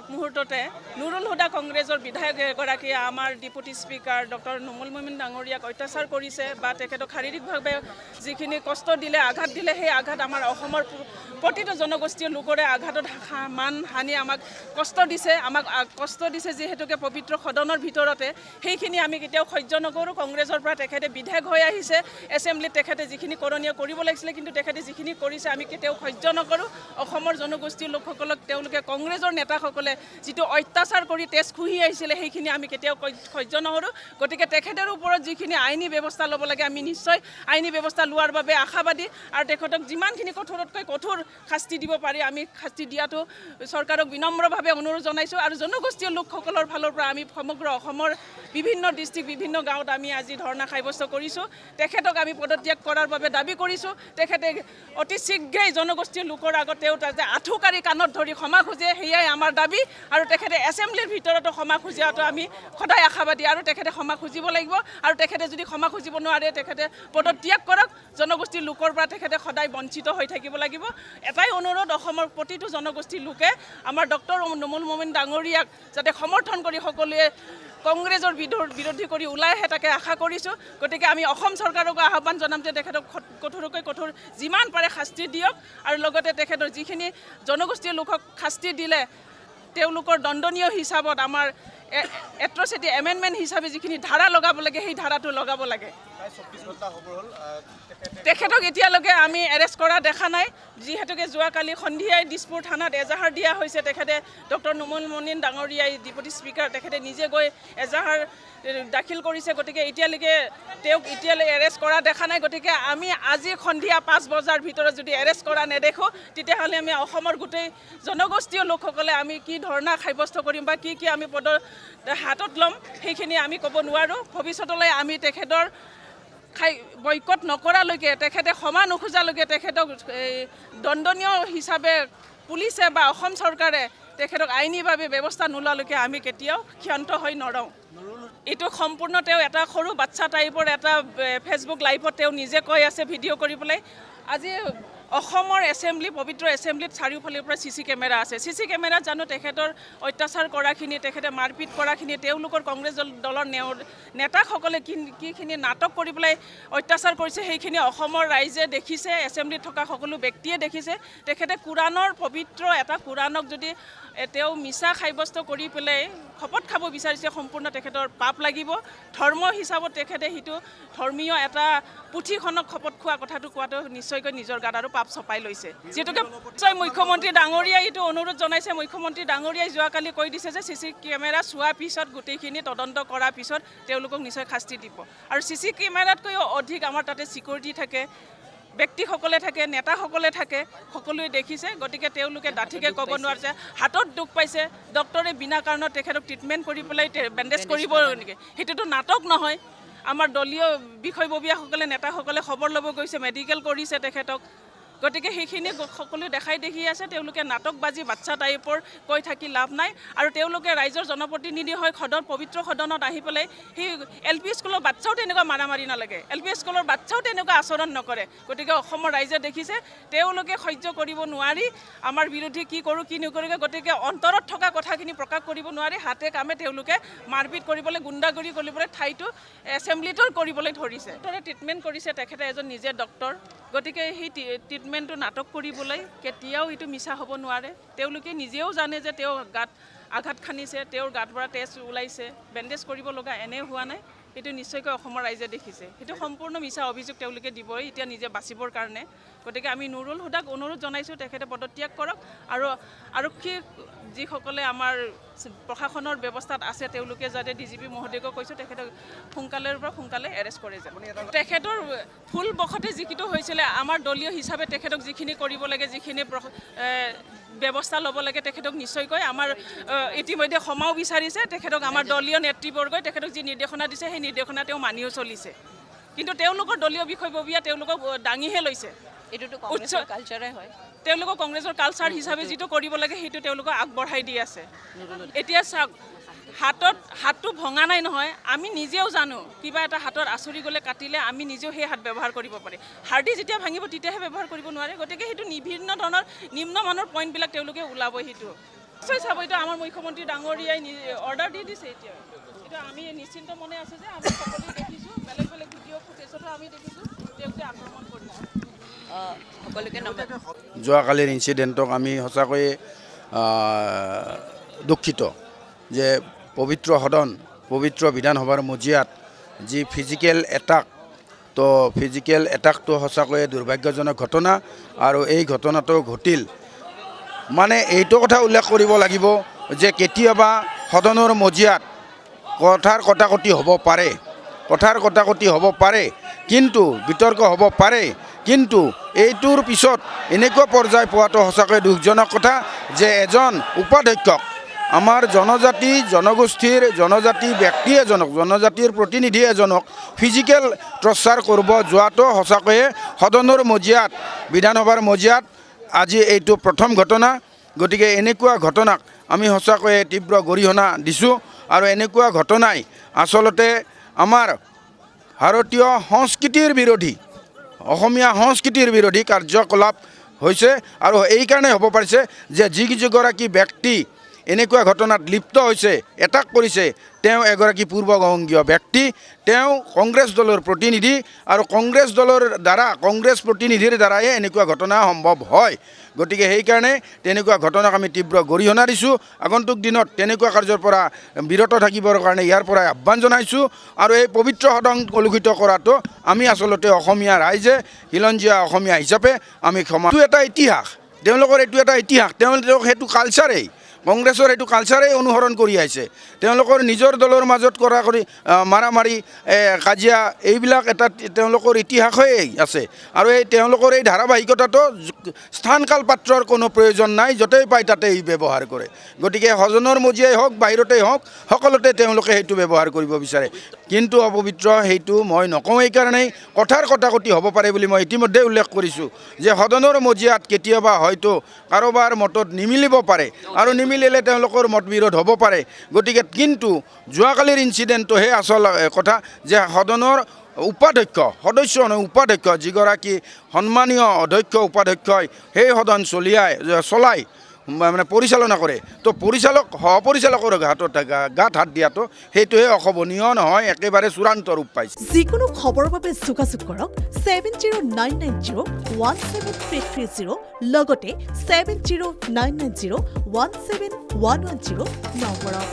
আগমুহূৰ্ততে নুৰুল হুদা কংগ্ৰেছৰ বিধায়ক এগৰাকীয়ে আমাৰ ডেপুটি স্পিকাৰ ডক্টৰ নুমল মমিন ডাঙৰীয়াক অত্যাচাৰ কৰিছে বা তেখেতক শাৰীৰিকভাৱে যিখিনি কষ্ট দিলে আঘাত দিলে সেই আঘাত আমাৰ অসমৰ প্ৰতিটো জনগোষ্ঠীয় লোকৰে আঘাতত মান হানি আমাক কষ্ট দিছে যিহেতুকে পবিত্ৰ সদনৰ ভিতৰতে সেইখিনি আমি কেতিয়াও সহ্য নকৰোঁ। কংগ্ৰেছৰ পৰা তেখেতে বিধায়ক হৈ আহিছে, এছেম্বলিত তেখেতে যিখিনি কৰণীয় কৰিব লাগিছিলে কিন্তু তেখেতে যিখিনি কৰিছে আমি কেতিয়াও সহ্য নকৰোঁ। অসমৰ জনগোষ্ঠীৰ লোকসকলক তেওঁলোকে কংগ্ৰেছৰ নেতাসকলে যিটো অত্যাচাৰ কৰি তেজ খুহি আহিছিলে সেইখিনি আমি কেতিয়াও সহ্য নকৰোঁ। গতিকে তেখেতৰ ওপৰত যিখিনি আইনী ব্যৱস্থা ল'ব লাগে আমি নিশ্চয় আইনী ব্যৱস্থা লোৱাৰ বাবে আশাবাদী আৰু তেখেতক যিমানখিনি কঠোৰতকৈ কঠোৰ শাস্তি দিব পাৰি আমি শাস্তি দিয়াটো চৰকাৰক বিনম্ৰভাৱে অনুৰোধ জনাইছোঁ। আৰু জনগোষ্ঠীয় লোকসকলৰ ফালৰ পৰা আমি সমগ্ৰ অসমৰ বিভিন্ন ডিষ্ট্ৰিক্ট বিভিন্ন গাঁৱত আমি আজি ধৰ্ণা সাব্যস্ত কৰিছোঁ। তেখেতক আমি পদত্যাগ কৰাৰ বাবে দাবী কৰিছোঁ। তেখেতে অতি শীঘ্ৰেই জনগোষ্ঠীয় লোকৰ আগত তেওঁ তাতে আঁঠুকাৰি কাণত ধৰি ক্ষমা খোজে, সেয়াই আমাৰ দাবী। আৰু তেখেতে এছেম্বলিৰ ভিতৰতো ক্ষমা খোজাটো আমি সদায় আশাবাদী আৰু তেখেতে ক্ষমা খুজিব লাগিব। আৰু তেখেতে যদি ক্ষমা খুজিব নোৱাৰে তেখেতে পদত্যাগ কৰক। জনগোষ্ঠীৰ লোকৰ পৰা তেখেতে সদায় বঞ্চিত হৈ থাকিব লাগিব। এটাই অনুৰোধ, অসমৰ প্ৰতিটো জনগোষ্ঠীৰ লোকে আমাৰ ডক্টৰ নুমল মমিন ডাঙৰীয়াক যাতে সমৰ্থন কৰি সকলোৱে কংগ্ৰেছৰ বিৰোধী কৰি ওলাই আহে তাকে আশা কৰিছোঁ। গতিকে আমি অসম চৰকাৰকো আহ্বান জনাম যে তেখেতক কঠোৰকৈ কঠোৰ যিমান পাৰে শাস্তি দিয়ক আৰু লগতে তেখেতৰ যিখিনি জনগোষ্ঠীয় লোকক শাস্তি দিলে তেওঁলোকৰ দণ্ডনীয় হিচাপত আমাৰ এট্ৰচিটি এমেণ্ডমেণ্ট হিচাপে যিখিনি ধাৰা লগাব লাগে সেই ধাৰাটো লগাব লাগে। তেখেতক এতিয়ালৈকে আমি এৰেষ্ট কৰা দেখা নাই, যিহেতুকে যোৱাকালি সন্ধিয়াই দিছপুৰ থানাত এজাহাৰ দিয়া হৈছে। তেখেতে ডক্টৰ নুমল মমিন ডাঙৰীয়াই ডেপুটি স্পিকাৰ তেখেতে নিজে গৈ এজাহাৰ দাখিল কৰিছে। গতিকে এতিয়ালৈকে তেওঁক এৰেষ্ট কৰা দেখা নাই। গতিকে আমি আজি সন্ধিয়া 5 বজাৰ ভিতৰত যদি এৰেষ্ট কৰা নেদেখোঁ তেতিয়াহ'লে আমি অসমৰ গোটেই জনগোষ্ঠীয় লোকসকলে আমি কি ধৰ্ণা সাব্যস্ত কৰিম বা কি আমি হাতত ল'ম সেইখিনি আমি ক'ব নোৱাৰোঁ। ভৱিষ্যতলৈ আমি তেখেতৰ বয়কট নকৰালৈকে তেখেতে ক্ষমা নোখোজালৈকে তেখেতক দণ্ডনীয় হিচাপে পুলিচে বা অসম চৰকাৰে তেখেতক আইনীভাৱে ব্যৱস্থা নোলোৱালৈকে আমি কেতিয়াও ক্ষান্ত হৈ নৰওঁ। এইটো সম্পূৰ্ণ তেওঁ এটা সৰু বাচ্চা টাইপৰ এটা ফেচবুক লাইভত তেওঁ নিজে কৈ আছে ভিডিঅ' কৰি পেলাই। আজি অসমৰ এছেম্বলি পবিত্ৰ এছেম্বলিত চাৰিওফালৰ পৰা CC কেমেৰা আছে। CC কেমেৰাত জানো তেখেতৰ অত্যাচাৰ কৰাখিনি তেখেতে মাৰপিট কৰাখিনি তেওঁলোকৰ কংগ্ৰেছ দলৰ নেতাসকলে কিখিনি নাটক কৰি পেলাই অত্যাচাৰ কৰিছে সেইখিনি অসমৰ ৰাইজে দেখিছে, এছেম্বলিত থকা সকলো ব্যক্তিয়ে দেখিছে। তেখেতে কোৰাণৰ পবিত্ৰ এটা কোৰাণক যদি তেওঁ মিছা সাব্যস্ত কৰি পেলাই শপত খাব বিচাৰিছে সম্পূৰ্ণ তেখেতৰ পাপ লাগিব। ধৰ্ম হিচাপত তেখেতে সেইটো ধৰ্মীয় এটা পুথিখনক শপত খোৱা কথাটো কোৱাটো নিশ্চয়কৈ নিজৰ গাত আৰু পাপ চপাই লৈছে। যিহেতুকে মুখ্যমন্ত্ৰী ডাঙৰীয়াই এইটো অনুৰোধ জনাইছে। মুখ্যমন্ত্ৰী ডাঙৰীয়াই যোৱাকালি কৈ দিছে যে CC কেমেৰা চোৱাৰ পিছত গোটেইখিনি তদন্ত কৰাৰ পিছত তেওঁলোকক নিশ্চয় শাস্তি দিব। আৰু CC কেমেৰাতকৈও অধিক আমাৰ তাতে ছিকিউৰিটি থাকে, ব্যক্তিসকলে থাকে, নেতাসকলে থাকে, সকলোৱে দেখিছে। গতিকে তেওঁলোকে ডাঠিকে ক'ব নোৱাৰে যে হাতত দুখ পাইছে, ডক্টৰে বিনা কাৰণত তেখেতক ট্ৰিটমেণ্ট কৰি পেলাই বেণ্ডেজ কৰিব নেকি। সেইটোতো নাটক নহয়। আমাৰ দলীয় বিষয়ববীয়াসকলে নেতাসকলে খবৰ ল'ব গৈছে, মেডিকেল কৰিছে তেখেতক। গতিকে সেইখিনি সকলো দেখাই দেখি আছে। তেওঁলোকে নাটকবাজি বাচ্চা টাইপৰ কৈ থাকি লাভ নাই। আৰু তেওঁলোকে ৰাইজৰ জনপ্ৰতিনিধি হৈ পবিত্ৰ সদনত আহি পেলাই সেই LP স্কুলৰ বাচ্চাও তেনেকুৱা মাৰামাৰি নালাগে, LP স্কুলৰ বাচ্চাও তেনেকুৱা আচৰণ নকৰে। গতিকে অসমৰ ৰাইজে দেখিছে তেওঁলোকে সহ্য কৰিব নোৱাৰি আমাৰ বিৰোধী কি কৰোঁ কি নকৰোঁ। গতিকে অন্তৰত থকা কথাখিনি প্ৰকাশ কৰিব নোৱাৰি হাতে কামে তেওঁলোকে মাৰপিট কৰিবলৈ, গুণ্ডাগিৰি কৰিবলৈ ঠাইটো এছেম্বলিটো কৰিবলৈ ধৰিছে। ডক্টৰে ট্ৰিটমেণ্ট কৰিছে, তেখেতে এজন নিজে ডক্টৰ। গতিকে সেই ট্ৰিটমেণ্টটো নাটক কৰিবলৈ কেতিয়াও এইটো মিছা হ'ব নোৱাৰে। তেওঁলোকে নিজেও জানে যে তেওঁ গাত আঘাত খানিছে, তেওঁৰ গাত পৰা তেজ ওলাইছে, বেণ্ডেজ কৰিব লগা এনেও হোৱা নাই। সেইটো নিশ্চয়কৈ অসমৰ ৰাইজে দেখিছে। সেইটো সম্পূৰ্ণ মিছা অভিযোগ তেওঁলোকে দিবই এতিয়া নিজে বাচিবৰ কাৰণে। গতিকে আমি নুৰুল হুদাক অনুৰোধ জনাইছোঁ তেখেতে পদত্যাগ কৰক। আৰু আৰক্ষী যিসকলে আমাৰ প্ৰশাসনৰ ব্যৱস্থাত আছে তেওঁলোকে যাতে DGP মহোদয়কো কৈছোঁ তেখেতক সোনকালে এৰেষ্ট কৰে যায়। তেখেতৰ ভুল বশতে যিটো হৈছিলে আমাৰ দলীয় হিচাপে তেখেতক যিখিনি কৰিব লাগে, যিখিনি ব্যৱস্থা ল'ব লাগে তেখেতক নিশ্চয়কৈ আমাৰ ইতিমধ্যে ক্ষমাও বিচাৰিছে। তেখেতক আমাৰ দলীয় নেতৃবৰ্গই তেখেতক যি নিৰ্দেশনা দিছে সেই নিৰ্দেশনা তেওঁ মানিও চলিছে। কিন্তু তেওঁলোকৰ দলীয় বিষয়ববীয়া তেওঁলোকক দাঙিহে লৈছে। এইটোতো কংগ্ৰেছৰ কালচাৰে হয়। তেওঁলোকক কংগ্ৰেছৰ কালচাৰ হিচাপে যিটো কৰিব লাগে সেইটো তেওঁলোকক আগবঢ়াই দি আছে। এতিয়া চাওক হাতটো ভঙা নাই নহয়। আমি নিজেও জানো কিবা এটা হাতত আঁচুৰি গ'লে কাটিলে আমি নিজেও সেই হাত ব্যৱহাৰ কৰিব পাৰি। হাৰ্ডি যেতিয়া ভাঙিব তেতিয়াহে ব্যৱহাৰ কৰিব নোৱাৰে। গতিকে সেইটো বিভিন্ন ধৰণৰ নিম্নমানৰ পইণ্টবিলাক তেওঁলোকে ওলাবই। সেইটো নিশ্চয় চাব, এইটো আমাৰ মুখ্যমন্ত্ৰী ডাঙৰীয়াই অৰ্ডাৰ দি দিছে। এতিয়া এইটো আমি নিশ্চিন্ত মনে আছে যে আমি সকলোৱে দেখিছোঁ, বেলেগ বেলেগ ভিডিঅ' ফুটেজতো আমি দেখিছোঁ তেওঁলোকে আক্ৰমণ কৰিছে। সকলোকে যোৱাকালিৰ ইনচিডেণ্টক আমি সঁচাকৈয়ে দুখিত যে পবিত্ৰ সদন, পবিত্ৰ বিধানসভাৰ মজিয়াত যি ফিজিকেল এটাক, তো ফিজিকেল এটাকটো সঁচাকৈয়ে দুৰ্ভাগ্যজনক ঘটনা। আৰু এই ঘটনাটো ঘটিল মানে এইটো কথা উল্লেখ কৰিব লাগিব যে কেতিয়াবা সদনৰ মজিয়াত কথাৰ কটাকটি হ'ব পাৰে, কিন্তু বিতৰ্ক হ'ব পাৰে, কিন্তু এইটোৰ পিছত এনেকুৱা পৰ্যায় পোৱাটো সঁচাকৈ দুখজনক কথা যে এজন উপাধ্যক্ষক, আমাৰ জনজাতি জনগোষ্ঠীৰ জনজাতি ব্যক্তি এজনক, জনজাতিৰ প্ৰতিনিধি এজনক ফিজিকেল টৰ্চাৰ কৰিব যোৱাটো সঁচাকৈয়ে সদনৰ মজিয়াত, বিধানসভাৰ মজিয়াত আজি এইটো প্ৰথম ঘটনা। গতিকে এনেকুৱা ঘটনাক আমি সঁচাকৈয়ে তীব্ৰ গৰিহণা দিছোঁ। আৰু এনেকুৱা ঘটনাই আচলতে আমাৰ ভাৰতীয় সংস্কৃতিৰ বিৰোধী, অসমীয়া সংস্কৃতিৰ বিৰোধী কাৰ্যকলাপ হৈছে। আৰু এইকাৰণে হ'ব পাৰিছে যে যিগৰাকী ব্যক্তি এনেকুৱা ঘটনাত লিপ্ত হৈছে, এটাক কৰিছে, তেওঁ এগৰাকী পূৰ্ববংগীয় ব্যক্তি, তেওঁ কংগ্ৰেছ দলৰ প্ৰতিনিধি। আৰু কংগ্ৰেছ দলৰ দ্বাৰা, কংগ্ৰেছ প্ৰতিনিধিৰ দ্বাৰাই এনেকুৱা ঘটনা সম্ভৱ হয়। গতিকে সেইকাৰণে তেনেকুৱা ঘটনাক আমি তীব্ৰ গৰিহণা দিছোঁ। আগন্তুক দিনত তেনেকুৱা কাৰ্যৰ পৰা বিৰত থাকিবৰ কাৰণে ইয়াৰ পৰাই আহ্বান জনাইছোঁ। আৰু এই পবিত্ৰ সদন কলুষিত কৰাটো আমি আচলতে অসমীয়া ৰাইজে, খিলঞ্জীয়া অসমীয়া হিচাপে আমি ক্ষমা। এইটো এটা ইতিহাস, তেওঁলোকৰ এইটো এটা ইতিহাস, তেওঁলোক সেইটো কালচাৰেই, কংগ্ৰেছৰ এইটো কালচাৰেই অনুসৰণ কৰি আহিছে। তেওঁলোকৰ নিজৰ দলৰ মাজত কৰা কৰি মাৰামাৰি, কাজিয়া, এইবিলাক এটা তেওঁলোকৰ ইতিহাস হৈয়ে আছে। আৰু এই তেওঁলোকৰ এই ধাৰাবাহিকতাটো স্থানকাল পাত্ৰৰ কোনো প্ৰয়োজন নাই, য'তেই পায় তাতেই ব্যৱহাৰ কৰে। গতিকে সদনৰ মজিয়াই হওক, বাহিৰতেই হওক, সকলোতে তেওঁলোকে সেইটো ব্যৱহাৰ কৰিব বিচাৰে। কিন্তু অপবিত্ৰ সেইটো মই নকওঁ। এইকাৰণেই কথাৰ কটাকটি হ'ব পাৰে বুলি মই ইতিমধ্যে উল্লেখ কৰিছোঁ যে সদনৰ মজিয়াত কেতিয়াবা হয়তো কাৰোবাৰ মতত নিমিলিব পাৰে, আৰু নিমিলিলে তেওঁলোকৰ মত বিৰোধ হ'ব পাৰে। গতিকে কিন্তু যোৱাকালিৰ ইনচিডেণ্টটোহে আচল কথা যে সদনৰ উপাধ্যক্ষ, সদস্য নহয় উপাধ্যক্ষ, যিগৰাকী সন্মানীয় অধ্যক্ষ উপাধ্যক্ষই সেই সদন চলাই মানে পৰিচালনা কৰে, তো সহপৰিচালকৰ গাত হাত দিয়াটো সেইটোহে অশোভনীয় নহয়, একেবাৰে চূড়ান্ত ৰূপ পাইছে। যিকোনো খবৰৰ বাবে যোগাযোগ কৰক 7099017330 লগতে 7099017110 নম্বৰত।